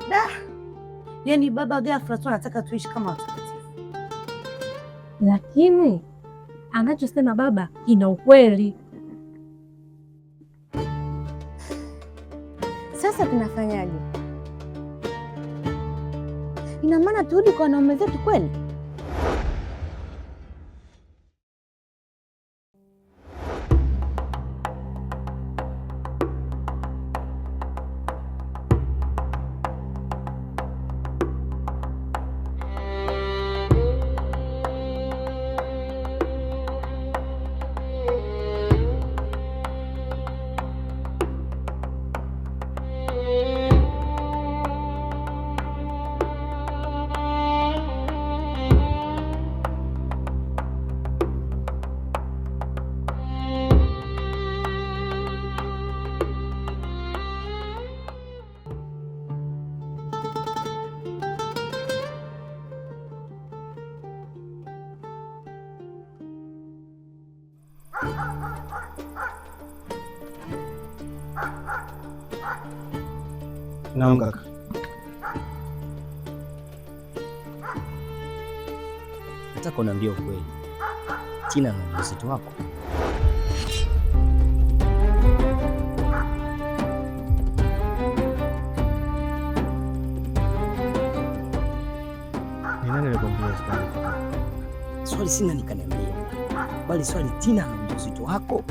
Da, yaani baba ghafla tu anataka tuishi kama watakatifu, lakini anachosema baba ina ukweli. Sasa tunafanyaje? Ina maana turudi kwa wanaume zetu kweli? Naam kaka. Nataka uniambie ukweli. Tina na ujauzito wako? Ni nani alikwambia swali? Swali sina nikaniambia, bali swali Tina na ujauzito wako.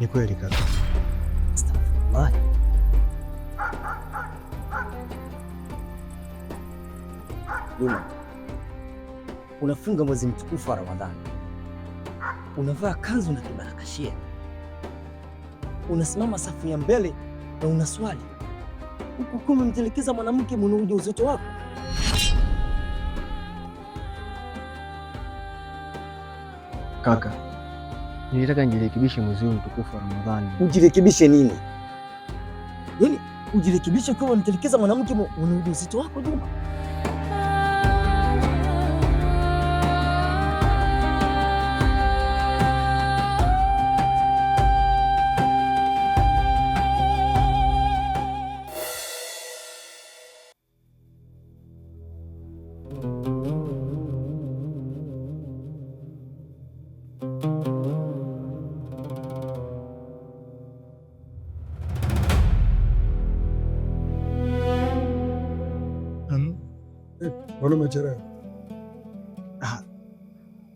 Ni kweli kaka. Astaghfirullah. Juma, unafunga mwezi mtukufu wa Ramadhani, unavaa kanzu na kibarakashia, unasimama safu ya mbele na unaswali huku ukiwa umemtelekeza mwanamke mwenye ujauzito wako. Kaka, nilitaka nijirekebishe mwezi huu mtukufu wa Ramadhani. Ujirekebishe nini? Yaani ujirekebishe ukiwa unamtelekeza mwanamke mwenye ujauzito wako, Juma? Mbona umechelewa?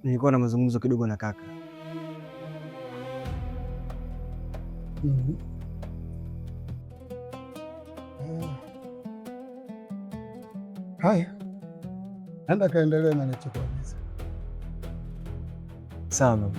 Nilikuwa na mazungumzo kidogo na kaka. Haya, enda kaendelea na nilichokuagiza. Sawa.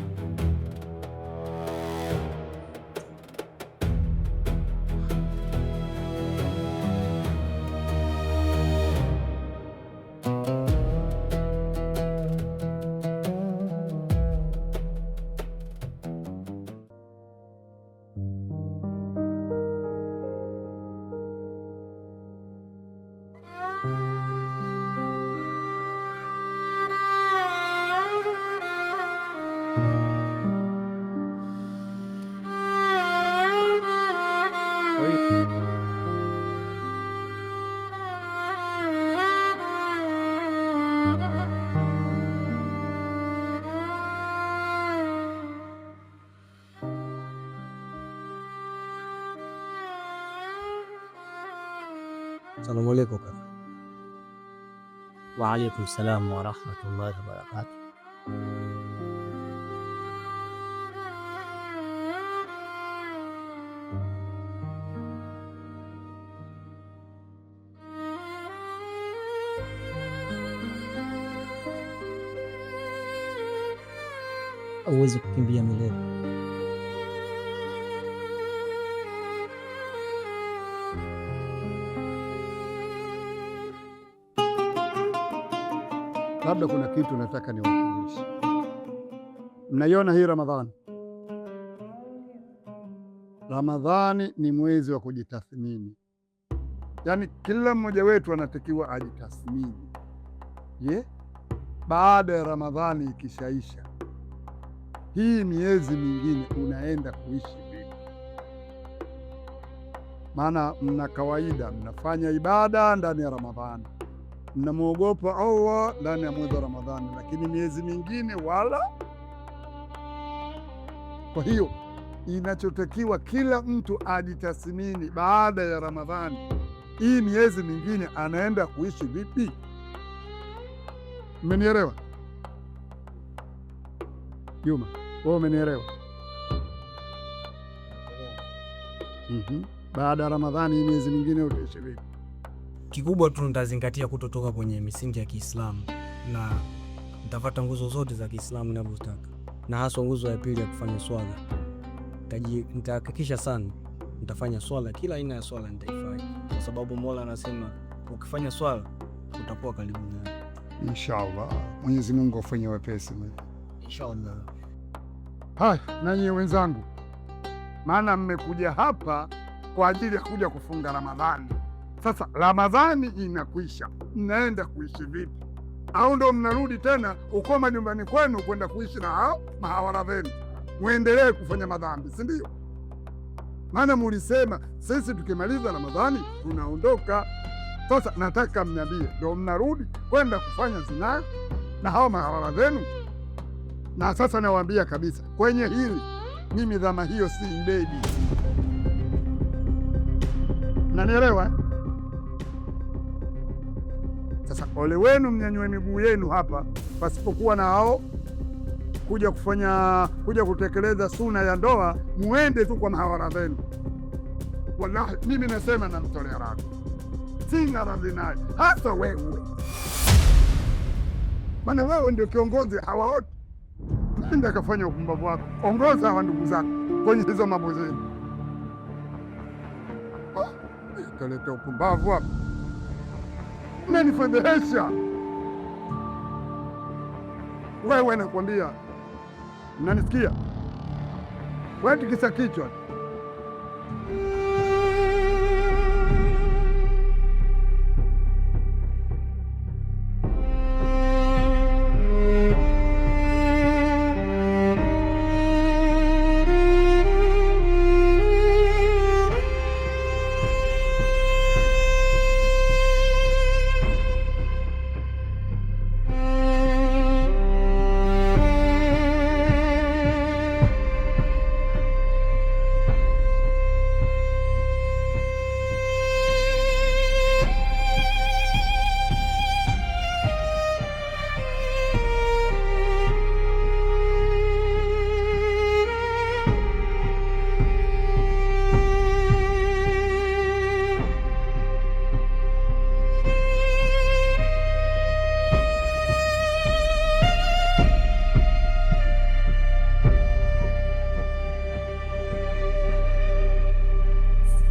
Salamu alaykum kaka. Wa alaykum salam wa rahmatullahi wa barakatuh. Hauwezi kukimbia milele. Labda kuna kitu nataka niwakumbushe. Mnaiona hii Ramadhani? Ramadhani ni mwezi wa kujitathmini, yaani kila mmoja wetu anatakiwa ajitathmini. Je, baada ya Ramadhani ikishaisha hii miezi mingine unaenda kuishi vipi? Maana mna kawaida mnafanya ibada ndani ya Ramadhani, mnamwogopa Allah ndani ya mwezi wa Ramadhani, lakini miezi mingine wala. Kwa hiyo inachotakiwa kila mtu ajitathmini baada ya Ramadhani, hii miezi mingine anaenda kuishi vipi? Mmenielewa? Juma, wewe umenielewa? Baada ya Ramadhani hii miezi mingine utaishi vipi? Kikubwa tu nitazingatia kutotoka kwenye misingi ya Kiislamu na nitafuata nguzo zote za Kiislamu ninavyotaka, na haswa nguzo ya pili ya kufanya swala. Nitahakikisha sana nitafanya swala, kila aina ya swala nitaifanya, kwa sababu Mola anasema ukifanya swala utakuwa karibu naye. Inshallah, Mwenyezi Mungu afanye wepesi. Inshallah. Hai, nanyi wenzangu, maana mmekuja hapa kwa ajili ya kuja kufunga Ramadhani. Sasa Ramadhani inakwisha, mnaenda kuishi vipi? Au ndo mnarudi tena uko majumbani kwenu kwenda kuishi na hao mahawara zenu, muendelee kufanya madhambi, si ndio? Maana mulisema sisi tukimaliza Ramadhani tunaondoka. Sasa nataka mniambie, ndo mnarudi kwenda kufanya zinaa na hao mahawara zenu? Na sasa nawaambia kabisa, kwenye hili mimi dhama hiyo si ibebi. Mnanielewa? Sasa ole wenu mnyanyue miguu yenu hapa pasipokuwa na hao kuja kutekeleza suna ya ndoa, muende tu kwa mahawara zenu. Wallahi mimi nasema namtolea radhi, sina radhi naye, hasa wewe, maana wewe ndio kiongozi hawa wote. Nenda kafanya upumbavu wako, ongoza hawa ndugu zako kwenye hizo mambo zenu. Kaleta upumbavu hapa, mnanifedhehesha. Wewe nakwambia, mnanisikia? Wewe tikisa kichwa.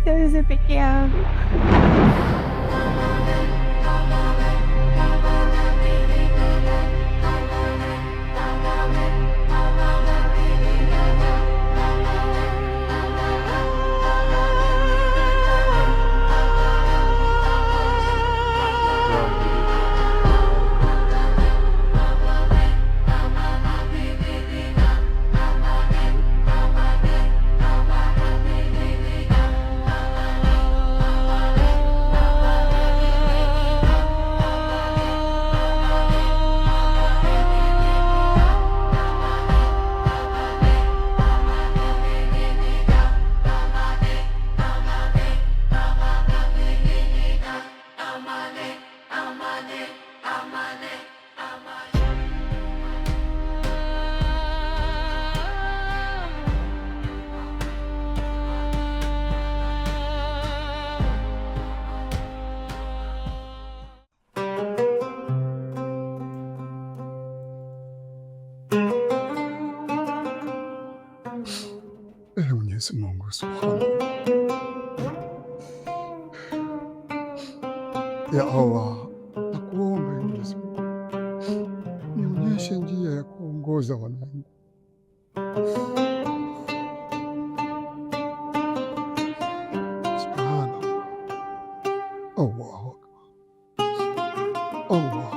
Siwezi peke yangu. Mwenyezi Mungu Subhanahu ya Allah, nakuomba Mwenyezi Mungu nionyeshe njia ya kuongoza wanangu. Subhanallah, Allahu Akbar, Allah.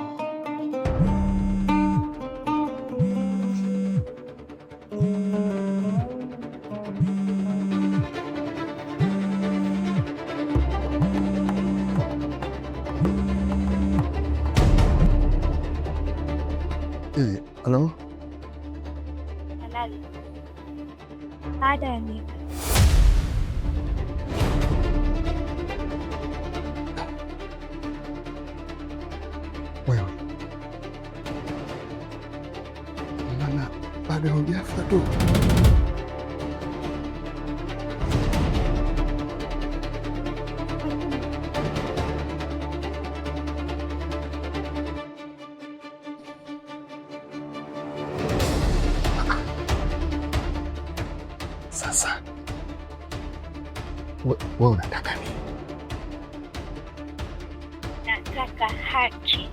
Halo? Halali. Baada ya mimba. Wewe maana bado hujafa tu. Sasa wewe unataka nini? Nataka haki.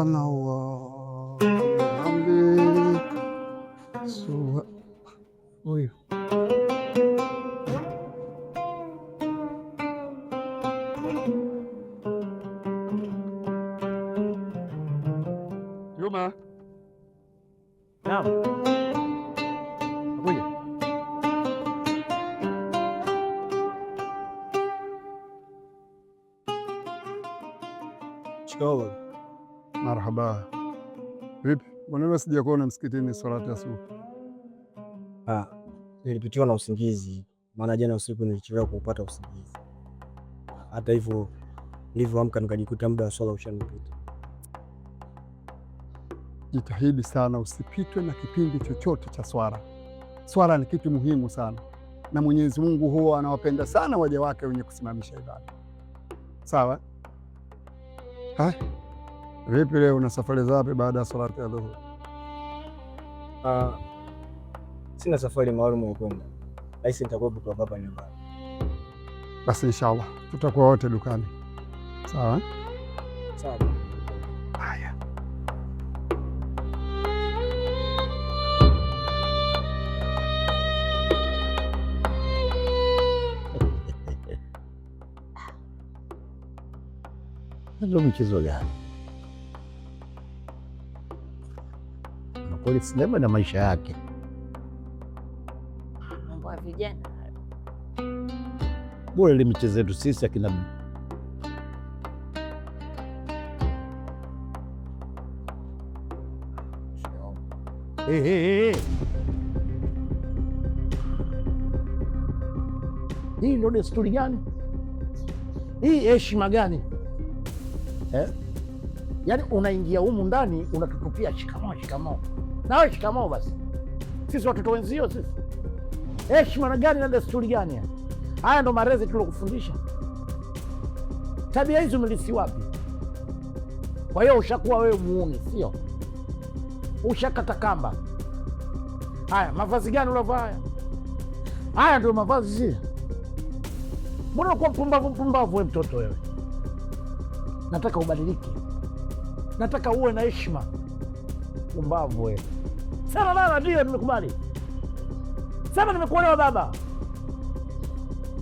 Subhanallah. Huyu Juma. Naam. Nakuja. Shikamoo. Marhaba. Vipi? Mbona sijakuona msikitini salati ya asubuhi? Nilipitiwa na usingizi, maana jana usiku nilichelewa kupata usingizi. Hata hivyo nilivyoamka nikajikuta muda wa swala ushanipita. Jitahidi sana usipitwe na kipindi chochote cha swala. Swala ni kitu muhimu sana, na Mwenyezi Mungu huwa anawapenda sana waja wake wenye kusimamisha ibada. Sawa? Hai. Vipi leo una safari zapi baada ya salati ya dhuhuri? Sina safari maalum ya kwenda. Laisi nitakuwa kwa hapa nyumbani. Basi inshallah tutakuwa wote dukani. Sawa? Sawa. Haya. Ndio mchezo gani? Kweli sinema na maisha yake. Mambo ya vijana. Bora ile michezo yetu sisi akina Hii ndio desturi gani? Hii heshima gani? Yaani unaingia humu ndani unatutupia shikamoo shikamoo. Na wewe shikamoo basi. Sisi watoto wenzio sisi. Heshima gani na desturi gani? Haya ndo malezi tulokufundisha. Tabia hizo mlisi wapi? Kwa hiyo ushakuwa wewe muuni, sio? Ushakata kamba. Haya, mavazi gani unavaa? Haya ndio mavazi sio? Mbona unakuwa mpumbavu wewe mtoto wewe? Nataka ubadilike. Nataka uwe na heshima. Pumbavu wewe. Sema baba ndio nimekubali. Sema nimekuelewa baba.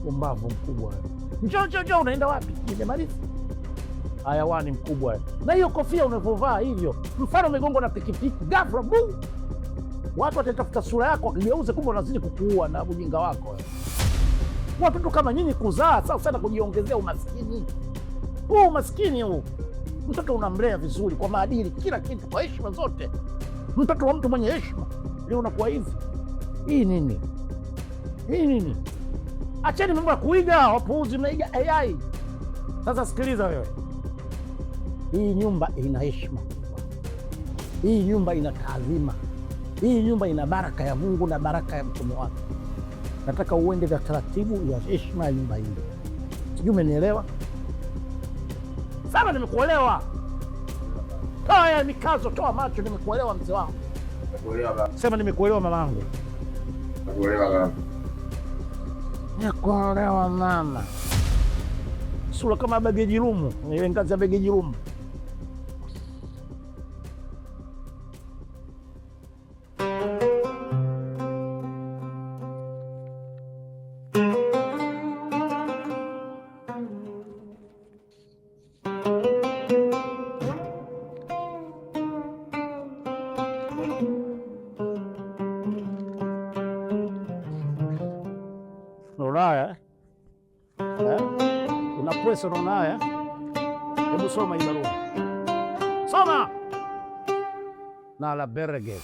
Pumbavu mkubwa wewe. Njoo unaenda wapi? Nimemaliza. Hayawani mkubwa wewe. Na hiyo kofia unavovaa hivyo, mfano umegongo na pikipiki, ghafla bu. Watu watatafuta sura yako wakigeuze, kumbe unazidi kukuua na ujinga wako wewe. Watoto kama nyinyi kuzaa sasa sana kujiongezea umaskini. Huu umaskini huu. Mtoto unamlea vizuri kwa maadili, kila kitu, kwa heshima zote. Mtoto wa mtu mwenye heshima leo unakuwa hivi. Hii nini? Hii nini? Acheni mambo ya kuiga, wapuuzi mnaiga AI. Sasa sikiliza wewe. Hii nyumba ina heshima. Hii nyumba ina taadhima. Hii nyumba ina baraka ya Mungu na baraka ya mtume wake. Nataka uende kwa taratibu ya heshima ya nyumba hii. Sijui umenielewa? Sasa nimekuelewa. Toa ya mikazo, toa macho, nimekuelewa mzee wangu. Nimekuelewa baba. Sema nimekuelewa mamangu. Nimekuelewa baba. Nimekuelewa mama. Sura kama bageji rumu, ile ngazi ya bageji rumu. Unaona una pesa unaona hebu soma hii barua. Soma. Na la berge.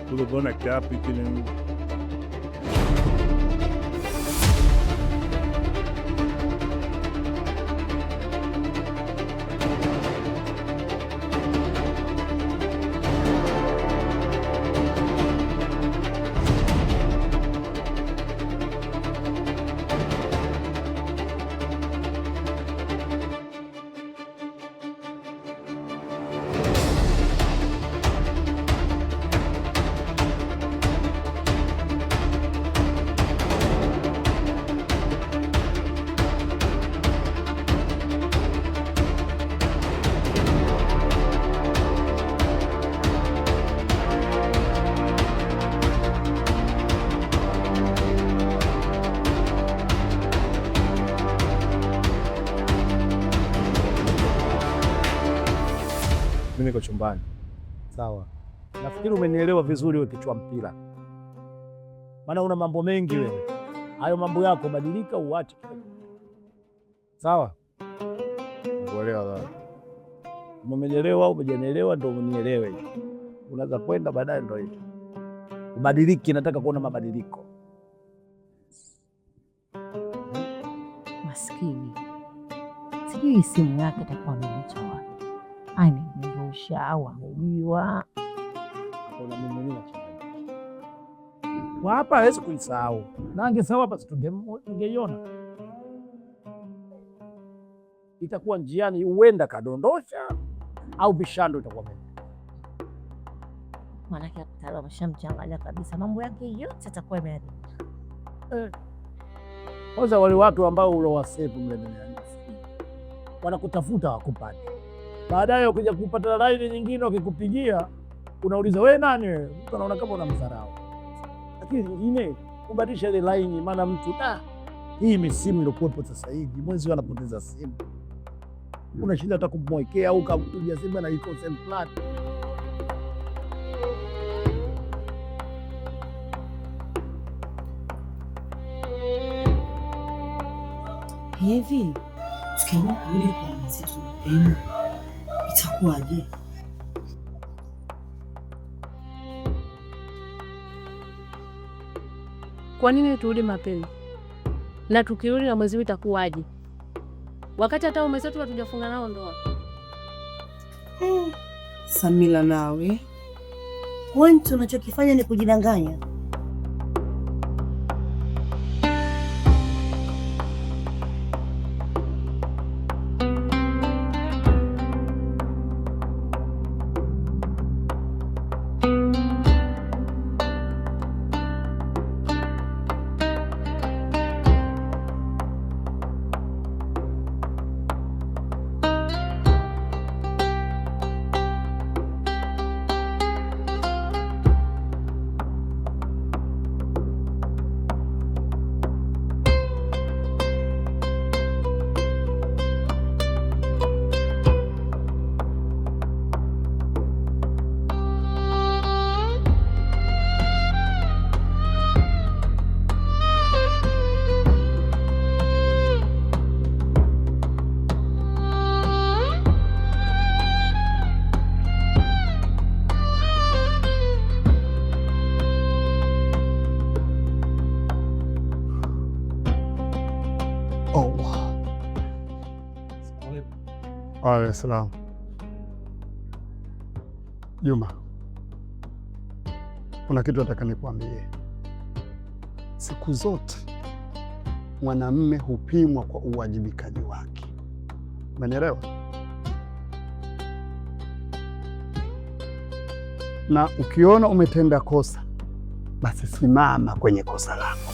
Tudo bom na capa e que Mimi niko chumbani. Sawa. Nafikiri umenielewa vizuri wewe kichwa mpira. Maana una mambo mengi wewe. Hayo mambo yako badilika uache. Sawa? Kuelewa baba. Umenielewa au hujanielewa ndio unielewe. Unaweza kwenda baadaye ndio hiyo. Ubadiliki, nataka kuona mabadiliko. Maskini. Sijui simu yake itakuwa imetoa wapi. Ani ndosha au amejua. Kuna mimi wa hapa hawezi kuisahau. Na angesahau hapa tungeiona. Itakuwa njiani, huenda kadondosha au bishando itakuwa mbele. Maanake tayari ameshamchanganya kabisa, mambo yake yote atakuwa yameharibika. Kwanza wale watu ambao ulowasevu mle ndani wanakutafuta wakupate. Baadaye ukija kupata laini nyingine wakikupigia unauliza wewe nani wewe? Mtu anaona kama unamdharau. Lakini nyingine kubadilisha ile laini, maana mtu hii misimu iliyokuwepo sasa hivi mwezi anapoteza simu. Una shida hata kumwekea au kumpigia simu na iko same plan. Hivi tukiamua kurudi kwa mwenzetu mapema itakuwaje? Kwa nini turudi mapema? Na tukirudi na mwezi itakuwaje? Wakati hata umezetu hatujafunga nao ndoa. Samila, nawe wewe unachokifanya ni kujidanganya. Waalaikum salaam. Juma, kuna kitu nataka nikwambie. Siku zote mwanamume hupimwa kwa uwajibikaji wake. Umenielewa? Na ukiona umetenda kosa, basi simama kwenye kosa lako.